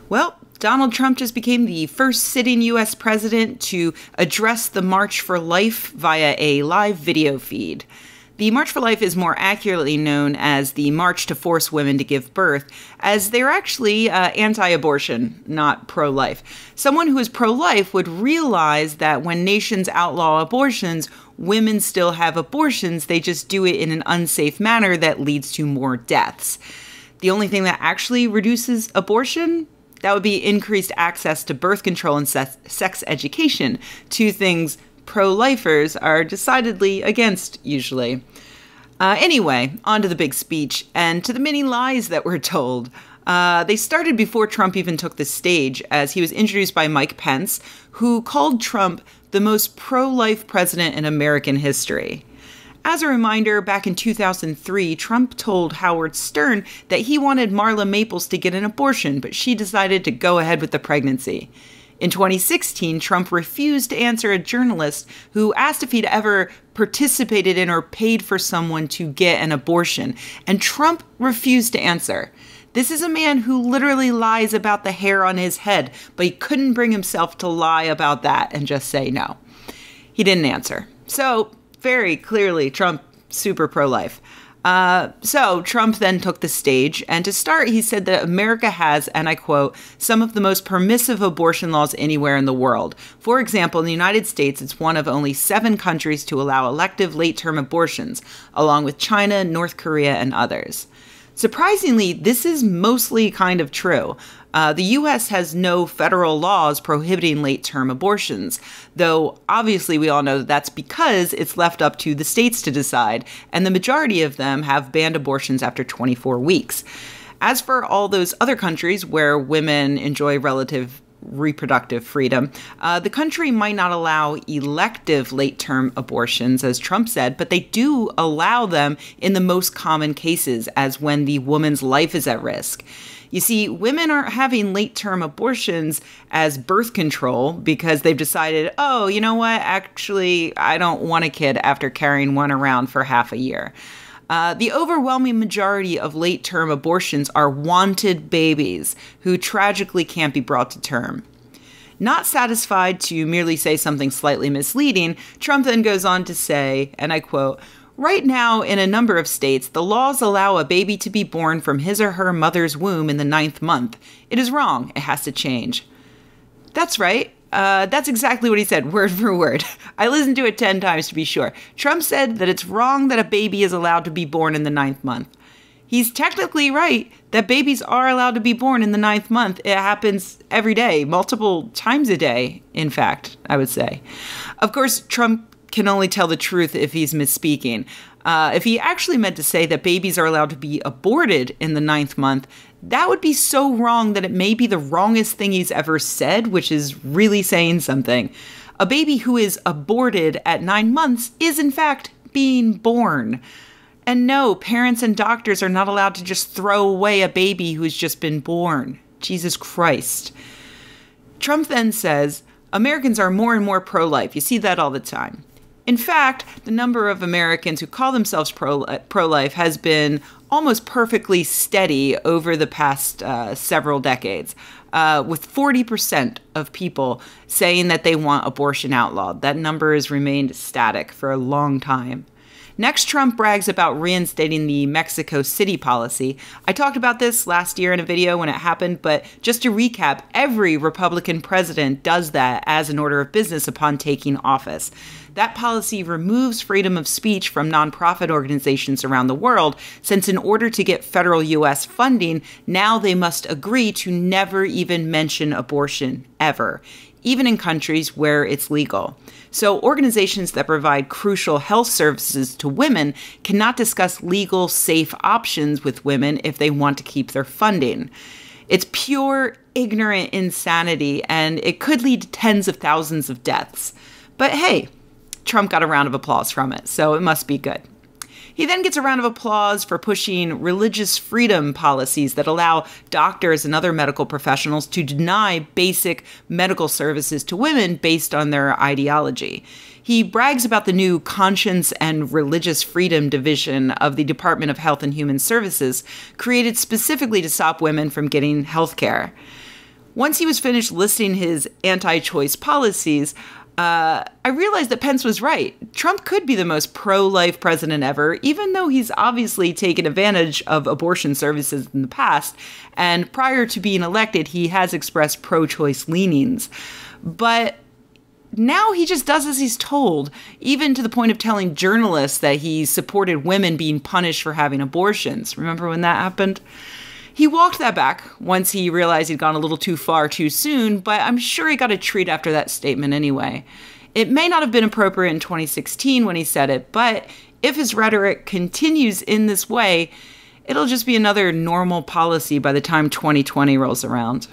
Well, Donald Trump just became the first sitting U.S. president to address the March for Life via a live video feed. The March for Life is more accurately known as the March to Force Women to Give Birth, as they're actually anti-abortion, not pro-life. Someone who is pro-life would realize that when nations outlaw abortions, women still have abortions, they just do it in an unsafe manner that leads to more deaths. The only thing that actually reduces abortion? That would be increased access to birth control and sex education, two things pro-lifers are decidedly against, usually. Anyway, on to the big speech, and to the many lies that were told. They started before Trump even took the stage, as he was introduced by Mike Pence, who called Trump the most pro-life president in American history. As a reminder, back in 2003, Trump told Howard Stern that he wanted Marla Maples to get an abortion, but she decided to go ahead with the pregnancy. In 2016, Trump refused to answer a journalist who asked if he'd ever participated in or paid for someone to get an abortion, and Trump refused to answer. This is a man who literally lies about the hair on his head, but he couldn't bring himself to lie about that and just say no. He didn't answer. So, very clearly, Trump, super pro-life. So Trump then took the stage, and to start, he said that America has, and I quote, some of the most permissive abortion laws anywhere in the world. For example, in the United States, it's one of only 7 countries to allow elective late-term abortions, along with China, North Korea, and others. Surprisingly, this is mostly kind of true. The U.S. has no federal laws prohibiting late-term abortions, though obviously we all know that that's because it's left up to the states to decide, and the majority of them have banned abortions after 24 weeks. As for all those other countries where women enjoy relative reproductive freedom, the country might not allow elective late-term abortions, as Trump said, but they do allow them in the most common cases, as when the woman's life is at risk. You see, women aren't having late-term abortions as birth control because they've decided, oh, you know what, actually, I don't want a kid after carrying one around for half a year. The overwhelming majority of late-term abortions are wanted babies who tragically can't be brought to term. Not satisfied to merely say something slightly misleading, Trump then goes on to say, and I quote, "Right now, in a number of states, the laws allow a baby to be born from his or her mother's womb in the 9th month. It is wrong. It has to change." That's right. That's exactly what he said, word for word. I listened to it 10 times to be sure. Trump said that it's wrong that a baby is allowed to be born in the 9th month. He's technically right that babies are allowed to be born in the 9th month. It happens every day, multiple times a day, in fact, I would say. Of course, Trump can only tell the truth if he's misspeaking. If he actually meant to say that babies are allowed to be aborted in the 9th month, that would be so wrong that it may be the wrongest thing he's ever said, which is really saying something. A baby who is aborted at 9 months is, in fact, being born. And no, parents and doctors are not allowed to just throw away a baby who's just been born. Jesus Christ. Trump then says, Americans are more and more pro-life. You see that all the time. In fact, the number of Americans who call themselves pro-life has been almost perfectly steady over the past several decades, with 40% of people saying that they want abortion outlawed. That number has remained static for a long time. Next, Trump brags about reinstating the Mexico City policy. I talked about this last year in a video when it happened, but just to recap, every Republican president does that as an order of business upon taking office. That policy removes freedom of speech from nonprofit organizations around the world, since in order to get federal U.S. funding, now they must agree to never even mention abortion, ever, even in countries where it's legal. So organizations that provide crucial health services to women cannot discuss legal, safe options with women if they want to keep their funding. It's pure, ignorant insanity, and it could lead to tens of thousands of deaths. But hey, Trump got a round of applause from it, so it must be good. He then gets a round of applause for pushing religious freedom policies that allow doctors and other medical professionals to deny basic medical services to women based on their ideology. He brags about the new Conscience and Religious Freedom Division of the Department of Health and Human Services, created specifically to stop women from getting health care. Once he was finished listing his anti-choice policies, I realized that Pence was right. Trump could be the most pro-life president ever, even though he's obviously taken advantage of abortion services in the past. And prior to being elected, he has expressed pro-choice leanings. But now he just does as he's told, even to the point of telling journalists that he supported women being punished for having abortions. Remember when that happened? He walked that back once he realized he'd gone a little too far too soon, but I'm sure he got a treat after that statement anyway. It may not have been appropriate in 2016 when he said it, but if his rhetoric continues in this way, it'll just be another normal policy by the time 2020 rolls around.